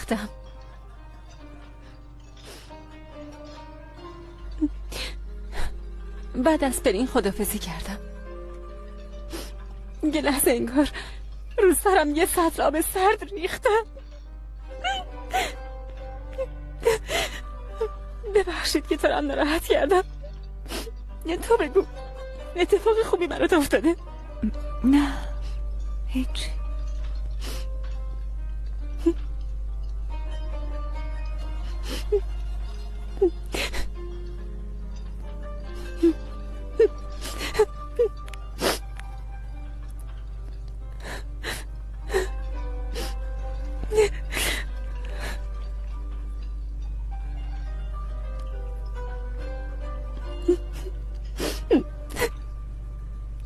ریختم. بعد از پرین خدافزی کردم. یه لحظه انگار رو سرم یه سطل آب سرد ریختم. ببخشید که تو رو ناراحت کردم. تو بگو اتفاق خوبی برات افتاده؟ نه هیچی.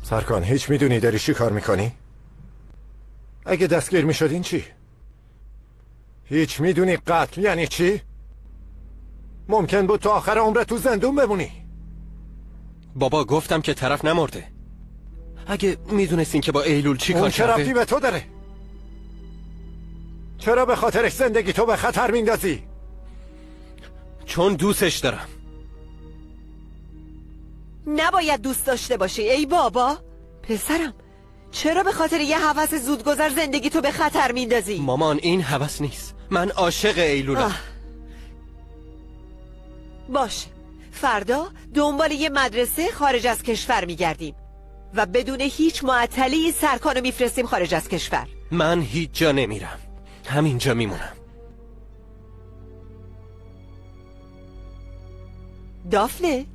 سرکان هیچ میدونی داری چی کار میکنی؟ اگه دستگیر میشدین چی؟ هیچ میدونی قتل یعنی چی؟ ممکن بود تا آخر عمرت تو زندون بمونی. بابا گفتم که طرف نمرده. اگه میدونستین که با ایلول چی کار کرده؟ اون چه ربطی به تو داره؟ چرا به خاطرش زندگی تو به خطر میندازی؟ چون دوستش دارم. نباید دوست داشته باشی ای بابا. پسرم چرا به خاطر یه هوس زودگذر زندگی تو به خطر میندازی؟ مامان این هوس نیست، من عاشق ایلولم. باشه، فردا دنبال یه مدرسه خارج از کشور میگردیم و بدون هیچ معطلی سرکانو میفرستیم خارج از کشور. من هیچ جا نمیرم، همینجا میمونم. دافنه؟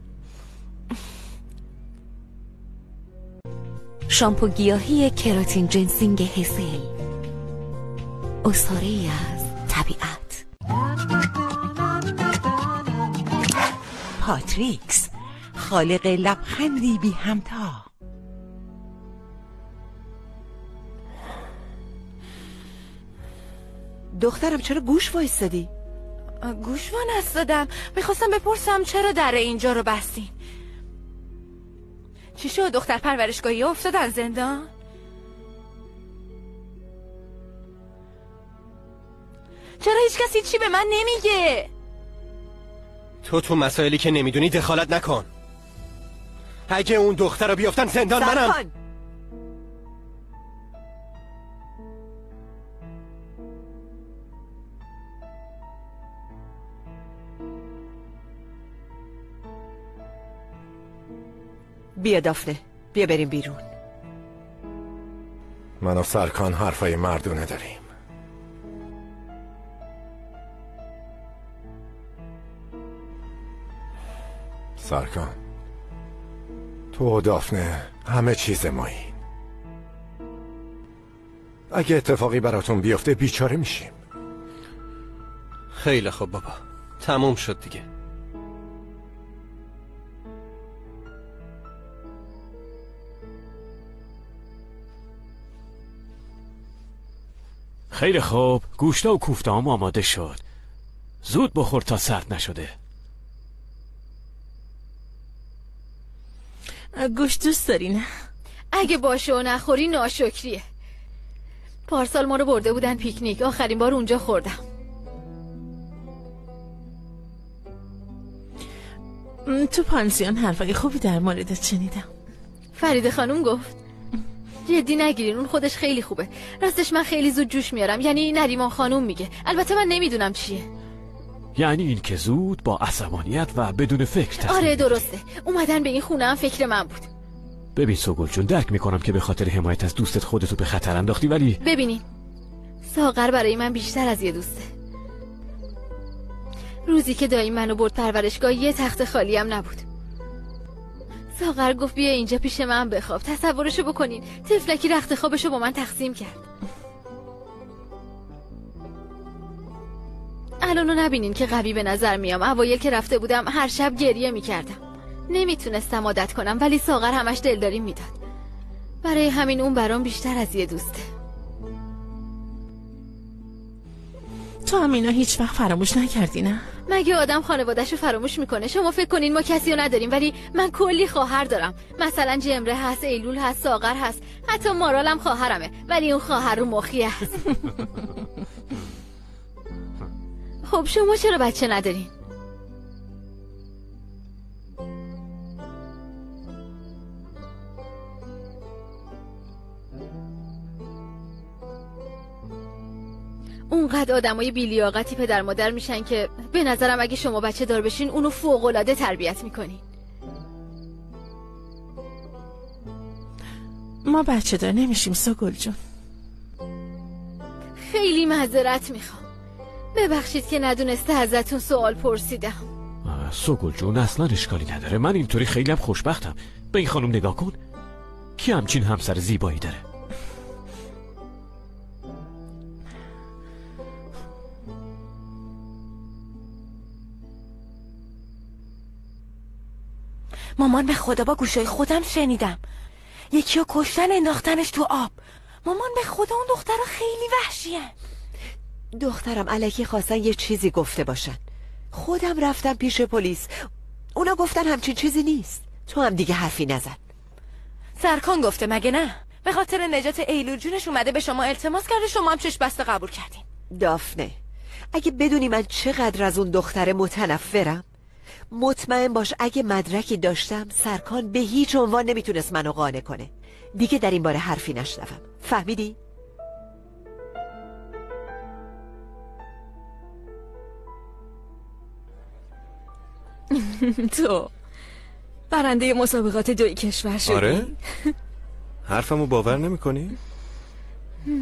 شامپو گیاهی کراتین جنسینگ هزل، اسطوره‌ای از طبیعت. پاتریکس، خالق لبخندی بی همتا. دخترم چرا گوش وایستادی؟ گوش وایستادم، میخواستم بپرسم چرا در اینجا رو بستین؟ چی شد؟ دختر پرورشگاهی افتادن زندان؟ چرا هیچ کسی چی به من نمیگه؟ تو مسائلی که نمیدونی دخالت نکن. اگه اون دختر رو بیافتن زندان منم. بیا دافنه، بیا بریم بیرون. من و سرکان حرفای مردونه داریم. سرکان، تو و دافنه همه چیز مایین. اگه اتفاقی براتون بیفته بیچاره میشیم. خیلی خوب بابا، تموم شد دیگه. خیلی خوب، گوشت و کوفته هم آماده شد. زود بخور تا سرد نشده. گوشت دوست داری نه؟ اگه باشه و نخوری ناشکریه. پارسال ما رو برده بودن پیکنیک، آخرین بار اونجا خوردم. تو پانسیون حرفای خوبی در موردت شنیدم. فرید خانم گفت. جدی نگیرین، اون خودش خیلی خوبه. راستش من خیلی زود جوش میارم، یعنی نریمان خانم میگه. البته من نمیدونم چیه. یعنی این که زود با عصبانیت و بدون فکر تصمیم. آره درسته، اومدن به این خونه هم فکر من بود. ببین سوگل جون، درک میکنم که به خاطر حمایت از دوستت خودتو به خطر انداختی، ولی ببینین ساغر برای من بیشتر از یه دوسته. روزی که دایی منو برد پرورشگاه یه تخت خالی هم نبود. ساغر گفت بیا اینجا پیش من بخواب. تصورشو بکنین، طفلکی رخت خوابشو با من تقسیم کرد. الانو نبینین که قوی به نظر میام. اوایل که رفته بودم هر شب گریه میکردم، نمیتونستم عادت کنم، ولی ساغر همش دلداری میداد. برای همین اون برام بیشتر از یه دوسته. تو هم اینا هیچ وقت فراموش نکردی نه؟ مگه آدم خانواده‌شو فراموش میکنه؟ شما فکر کنین ما کسی رو نداریم، ولی من کلی خواهر دارم. مثلا جمره هست، ایلول هست، ساغر هست، حتی مارالم خواهرمه، ولی اون خواهر رو مخی هست. خب شما چرا بچه ندارین؟ اونقدر آدمای بی‌لیاقتی پدر مادر میشن که به نظرم اگه شما بچه دار بشین اونو فوق‌العاده تربیت میکنین. ما بچه دار نمیشیم سوگل جون. خیلی معذرت میخوام. ببخشید که ندونسته ازتون سوال پرسیدم. سوگل جون اصلا اشکالی نداره. من اینطوری خیلی هم خوشبختم. به این خانم نگاه کن. کی همچین همسر زیبایی داره؟ مامان به خدا با گوشای خودم شنیدم یکیو کشتن انداختنش تو آب. مامان به خدا اون دخترها خیلی وحشیه. دخترم الکی خواستن یه چیزی گفته باشن. خودم رفتم پیش پلیس، اونا گفتن همچین چیزی نیست. تو هم دیگه حرفی نزن. سرکان گفته مگه نه؟ به خاطر نجات ایلول جونش اومده به شما التماس کرده، شما هم چش بسته قبول کردین. دافنه، اگه بدونی من چقدر از اون دختر متنفرم، مطمئن باش اگه مدرکی داشتم سرکان به هیچ عنوان نمیتونست منو قانع کنه. دیگه در این باره حرفی نشنوم. فهمیدی؟ تو برنده مسابقات دوی کشور شدی؟ آره؟ حرفمو باور نمی کنی؟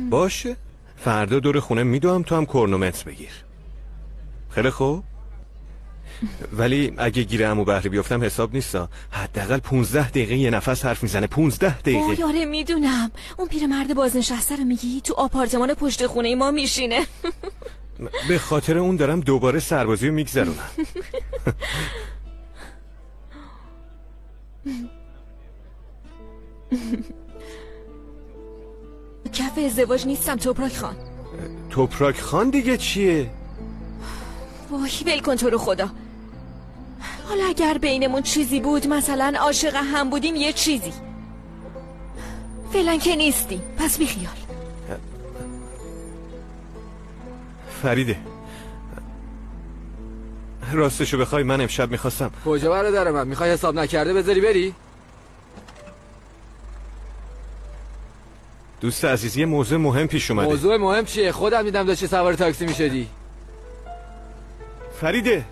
باشه، فردا دور خونه میدوام تو هم کرنومتر بگیر. خیلی خوب؟ ولی اگه گیره عمو بهری بیفتم حساب نیستا. حداقل 15 دقیقه یه نفس حرف میزنه. 15 دقیقه. اوه یاره میدونم. اون پیرمرد بازنشسته رو میگی؟ تو آپارتمان پشت خونه ما میشینه. به خاطر اون دارم دوباره سربازی رو میگذرونم. کف ازدواج نیستم توپراک خان. توپراک خان دیگه چیه؟ وای ول کن تو رو خدا. حالا اگر بینمون چیزی بود، مثلا عاشق هم بودیم، یه چیزی، فعلا که نیستیم، پس بیخیال. فریده، راستشو بخوای من امشب میخواستم. کجا برادر من؟ میخوای حساب نکرده بذاری بری؟ دوست عزیزی یه موضوع مهم پیش اومده. موضوع مهم چیه؟ خودم دیدم داشتی سوار تاکسی میشدی. فریده،